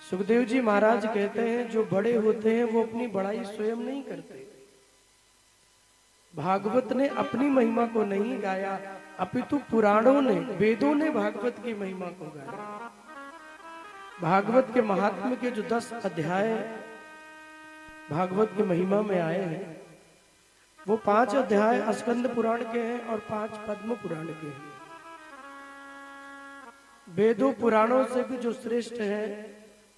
सुखदेव जी महाराज कहते हैं जो बड़े होते हैं वो अपनी बड़ाई स्वयं नहीं करते। भागवत ने अपनी महिमा को नहीं गाया, अपितु पुराणों ने, वेदों ने भागवत की महिमा को गाया। भागवत के महात्म्य के जो 10 अध्याय भागवत की महिमा में आए हैं, वो 5 अध्याय स्कंद पुराण के हैं और 5 पद्म पुराण के हैं। वेदों पुराणों से भी जो श्रेष्ठ है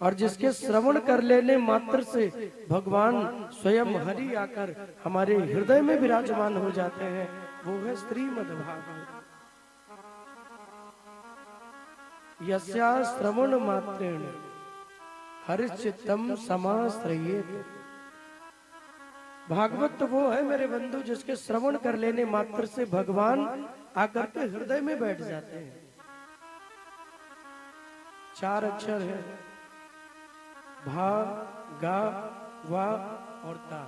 और जिसके श्रवण कर लेने मात्र से भगवान स्वयं हरि आकर हमारे हृदय में विराजमान हो जाते हैं, वो है श्रीमद्भागवत। यस्या श्रवण मात्रेण हरिचित्तम समाश्रयेत। भागवत तो वो है मेरे बंधु जिसके श्रवण कर लेने मात्र से भगवान आकर के हृदय में बैठ जाते हैं। 4 अक्षर है, भा, गा, वा और ता।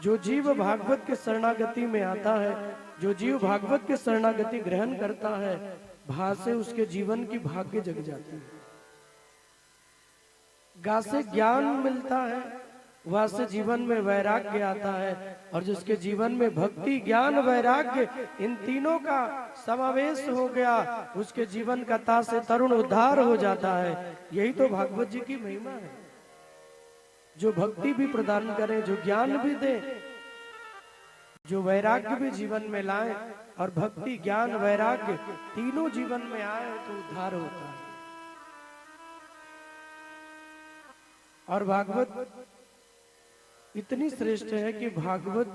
जो जीव भागवत के शरणागति में आता है, जो जीव भागवत के शरणागति ग्रहण करता है, भा से उसके जीवन की भाग्य जग जाती है। गा से ज्ञान मिलता है, वह से जीवन में वैराग्य आता है, और जिसके जीवन में भक्ति ज्ञान वैराग्य इन तीनों का समावेश हो गया, उसके जीवन का ता से तरुण उद्धार हो जाता है। यही तो भागवत जी की महिमा है। जो भक्ति भी प्रदान करे, जो ज्ञान भी दे, जो वैराग्य भी जीवन में लाए, और भक्ति ज्ञान वैराग्य तीनों जीवन में आए तो उद्धार होता है। और भागवत इतनी श्रेष्ठ है कि भागवत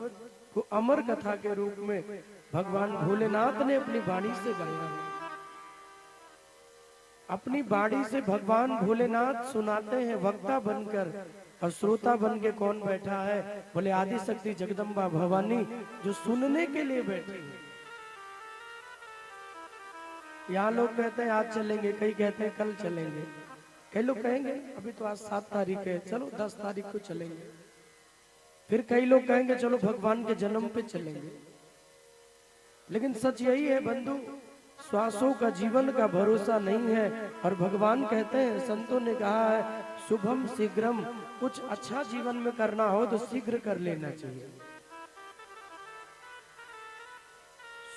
को अमर कथा के रूप में भगवान भोलेनाथ ने अपनी वाणी से गाया है। अपनी वाणी से भगवान भोलेनाथ सुनाते हैं वक्ता बनकर, और श्रोता बन के कौन बैठा है? बोले आदि शक्ति जगदम्बा भवानी, जो सुनने के लिए बैठी है। यहाँ लोग कहते हैं आज चलेंगे, कई कहते हैं कल चलेंगे, कई लोग कहेंगे अभी तो आज 7 तारीख है, चलो 10 तारीख को चलेंगे। फिर कई लोग कहेंगे चलो भगवान के जन्म पे चलेंगे। लेकिन सच यही है बंधु, श्वासों का जीवन का भरोसा नहीं है। और भगवान कहते हैं, संतों ने कहा है, शुभम शीघ्रम, कुछ अच्छा जीवन में करना हो तो शीघ्र कर लेना चाहिए।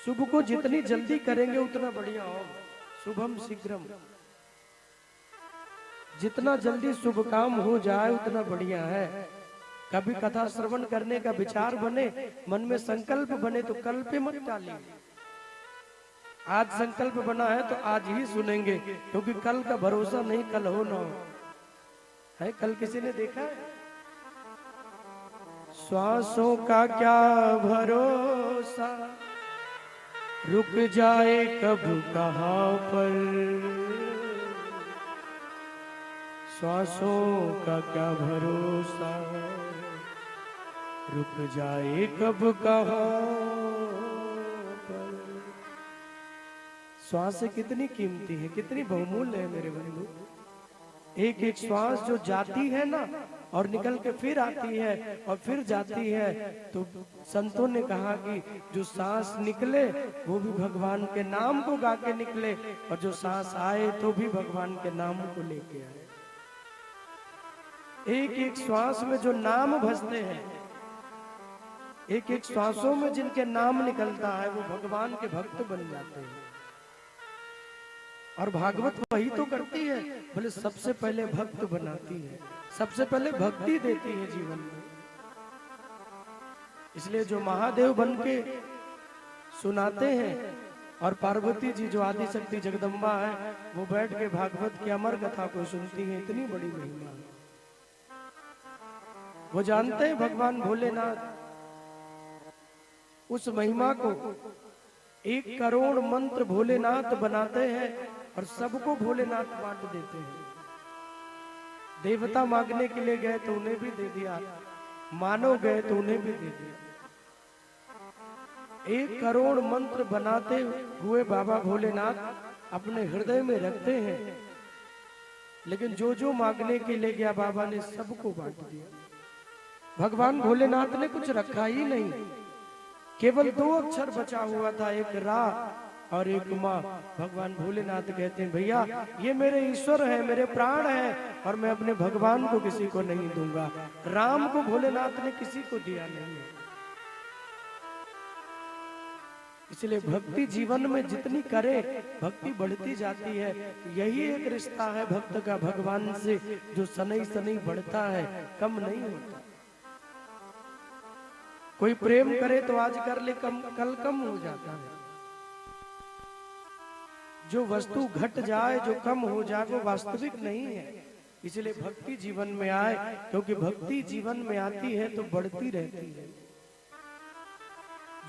शुभ को जितनी जल्दी करेंगे उतना बढ़िया हो। शुभम शीघ्रम, जितना जल्दी शुभ काम हो जाए उतना बढ़िया है। कभी कथा श्रवण करने का विचार बने, मन में संकल्प बने तो कल पे मत डालिए। आज संकल्प बना है तो आज ही सुनेंगे, क्योंकि कल का भरोसा नहीं, कल हो ना हो। है कल किसी ने देखा है? श्वासों का क्या भरोसा, रुक जाए कब कहां पर। श्वासों का क्या भरोसा, रुक जाए कब कहां पर। श्वास कितनी कीमती है, कितनी बहुमूल्य है मेरे बंधु। एक एक श्वास जो जाती है ना, और निकल के फिर आती है और फिर जाती है, तो संतों ने कहा कि जो सांस निकले वो भी भगवान के नाम को गा के निकले, और जो सांस आए तो भी भगवान के नाम को लेके आए। एक एक श्वास में जो नाम भसते हैं, एक एक श्वासों में जिनके नाम निकलता है, वो भगवान के भक्त बन जाते हैं। और भागवत वही तो करती है, बोले सबसे पहले भक्त बनाती है, सबसे पहले भक्ति देती है जीवन में। इसलिए जो महादेव बन के सुनाते हैं, और पार्वती जी जो आदि शक्ति जगदम्बा है, वो बैठ के भागवत की अमर कथा को सुनती है। इतनी बड़ी महिमा है। वो जानते हैं भगवान भोलेनाथ उस महिमा को 1 करोड़ मंत्र भोलेनाथ बनाते हैं और सबको भोलेनाथ बांट देते हैं। देवता मांगने के लिए गए तो उन्हें भी दे दिया, मानव गए तो उन्हें भी दे दिया। 1 करोड़ मंत्र बनाते हुए बाबा भोलेनाथ अपने हृदय में रखते हैं, लेकिन जो जो मांगने के लिए गया बाबा ने सबको बांट दिया। भगवान भोलेनाथ ने कुछ रखा ही नहीं, केवल 2 अक्षर बचा हुआ था, एक रा और एक माँ भगवान भोलेनाथ कहते हैं भैया ये मेरे ईश्वर है, मेरे प्राण है, और मैं अपने भगवान को किसी को नहीं दूंगा। राम को भोलेनाथ ने किसी को दिया नहीं। इसलिए भक्ति जीवन में जितनी करे भक्ति बढ़ती जाती है। यही एक रिश्ता है भक्त का भगवान से, जो सनई सनई बढ़ता है, कम नहीं होता। कोई प्रेम करे तो आज कर ले, कल कम हो जाता है। जो वस्तु घट जाए, जो कम हो जाए, वो वास्तविक नहीं है। इसलिए भक्ति जीवन में आए, क्योंकि भक्ति जीवन में आती है तो बढ़ती रहती है।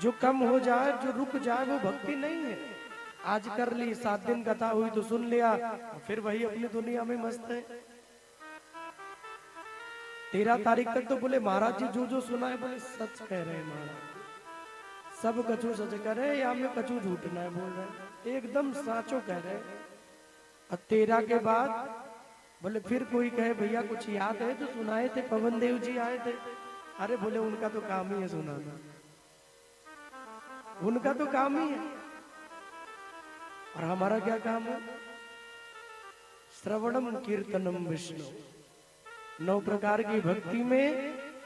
जो कम हो जाए, जो रुक जाए, वो भक्ति नहीं है। आज कर ली, 7 दिन कथा हुई तो सुन लिया, फिर वही अपनी दुनिया में मस्त है। 13 तारीख तक तो बोले महाराज जी जो जो सुना है बोले सच कह रहे हैं महाराज, सब कछु सच कह रहे हैं, या में कछु झूठना है बोल रहे हैं, एकदम साचो कह रहे हैं। और 13 के बाद बोले फिर कोई कहे भैया कुछ याद है जो सुनाए थे, पवन देव जी आए थे। अरे बोले उनका तो काम ही है सुनाना, उनका तो काम ही है, और हमारा क्या काम है? श्रवणम कीर्तनम विष्णु। 9 प्रकार की भक्ति में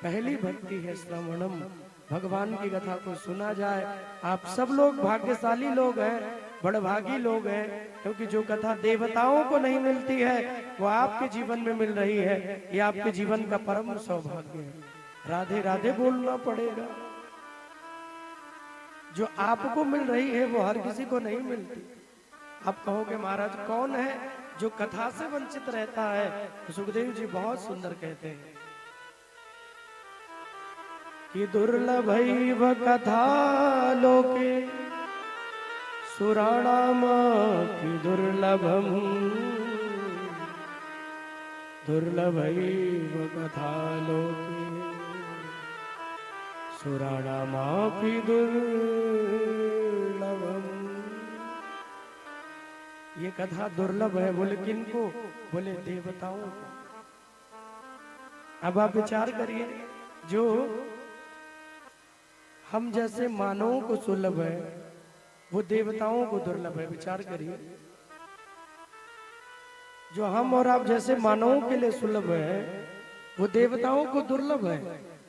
पहली भक्ति है श्रवणम, भगवान की कथा को सुना जाए। आप सब लोग भाग्यशाली लोग हैं, बड़भागी लोग हैं, क्योंकि जो कथा देवताओं को नहीं मिलती है वो आपके जीवन में मिल रही है। ये आपके जीवन का परम सौभाग्य है। राधे राधे बोलना पड़ेगा। जो आपको मिल रही है वो हर किसी को नहीं मिलती। आप कहोगे महाराज कौन है जो कथा से वंचित रहता है? तो सुखदेव जी बहुत सुंदर कहते हैं कि दुर्लभैव कथा लोके सुराणाम की दुर्लभम, दुर्लभैव कथा लोके सुराणामापि दुर्लभम। ये कथा दुर्लभ है। बोले किनको? बोले देवताओं को। अब आप विचार करिए, जो हम जैसे मानवों को सुलभ है वो देवताओं को दुर्लभ है। विचार करिए, जो हम और आप जैसे मानवों के लिए सुलभ है वो देवताओं को दुर्लभ है।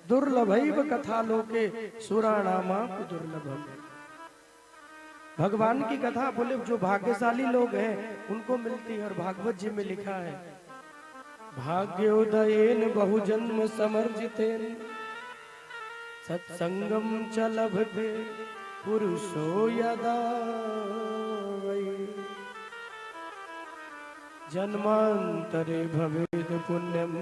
दुर्लभैव कथा लोके सुराणामापि दुर्लभम। भगवान की कथा बोले जो भाग्यशाली लोग हैं उनको मिलती है। और भागवत जी में लिखा है भाग्योदयेन बहुजन्म समर्जितेन सत्संगम च लभते पुरुषो यदा वै जन्मांतरे भवेद पुण्यम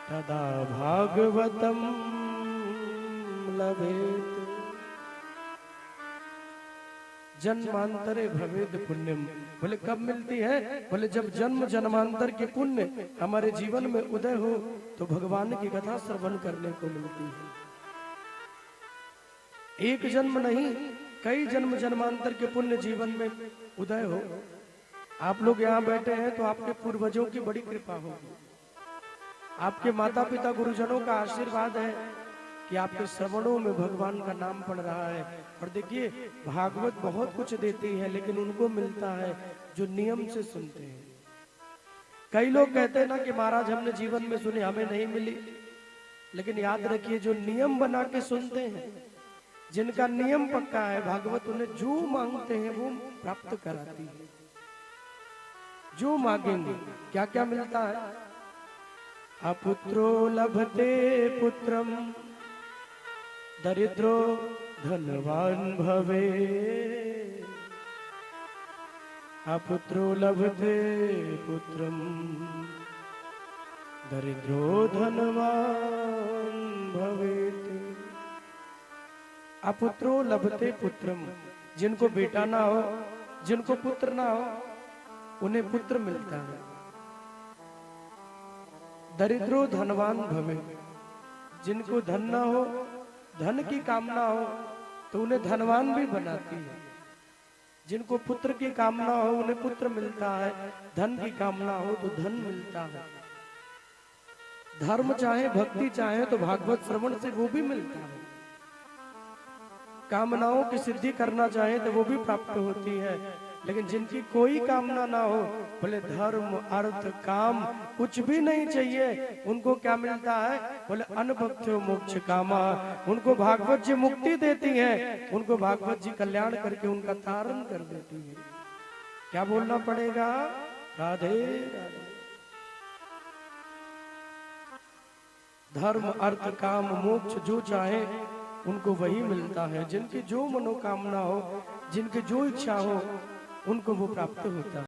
तदा भागवतम लभेत। जन्मांतरे भवेद पुण्यम। बोले कब मिलती है? बोले जब जन्म जन्मांतर के पुण्य हमारे जीवन में उदय हो तो भगवान की कथा श्रवण करने को मिलती है। एक जन्म नहीं, कई जन्म जन्मांतर के पुण्य जीवन में उदय हो। आप लोग यहाँ बैठे हैं तो आपके पूर्वजों की बड़ी कृपा होगी। आपके माता पिता गुरुजनों का आशीर्वाद है कि आपके श्रवणों में भगवान का नाम पड़ रहा है। और देखिए भागवत बहुत कुछ देती है, लेकिन उनको मिलता है जो नियम से सुनते हैं। कई लोग कहते हैं ना कि महाराज हमने जीवन में सुनी, हमें नहीं मिली। लेकिन याद रखिए जो नियम बना के सुनते हैं, जिनका नियम पक्का है, भागवत उन्हें जो मांगते हैं वो प्राप्त कराती है। जो मांगेंगे क्या क्या मिलता है? अपुत्रो लभते पुत्रम दरिद्रो धनवान भवे। अपुत्रो लभते पुत्रम दरिद्रो धनवान भवेत। अपुत्रो लभते पुत्रम, जिनको बेटा ना हो, जिनको पुत्र ना हो, उन्हें पुत्र मिलता है। दरिद्रो धनवान भवे, जिनको धन ना हो, धन की कामना हो तो उन्हें धनवान भी बनाती है। जिनको पुत्र की कामना हो उन्हें पुत्र मिलता है, धन की कामना हो तो धन मिलता है। धर्म चाहे भक्ति चाहे तो भागवत श्रवण से वो भी मिलता है। कामनाओं की सिद्धि करना चाहे तो वो भी प्राप्त होती है, लेकिन जिनकी कोई कामना ना हो, बोले धर्म अर्थ काम कुछ भी नहीं चाहिए, उनको क्या मिलता है? बोले अनभक्त्यो मोक्ष कामा। उनको भागवत जी मुक्ति देती है, उनको भागवत जी कल्याण करके उनका तारण कर देती है। क्या बोलना पड़ेगा? राधे राधे। धर्म अर्थ काम मोक्ष जो चाहे उनको वही मिलता है। जिनकी जो मनोकामना हो, जिनकी जो इच्छा हो, उनको वो प्राप्त होता है।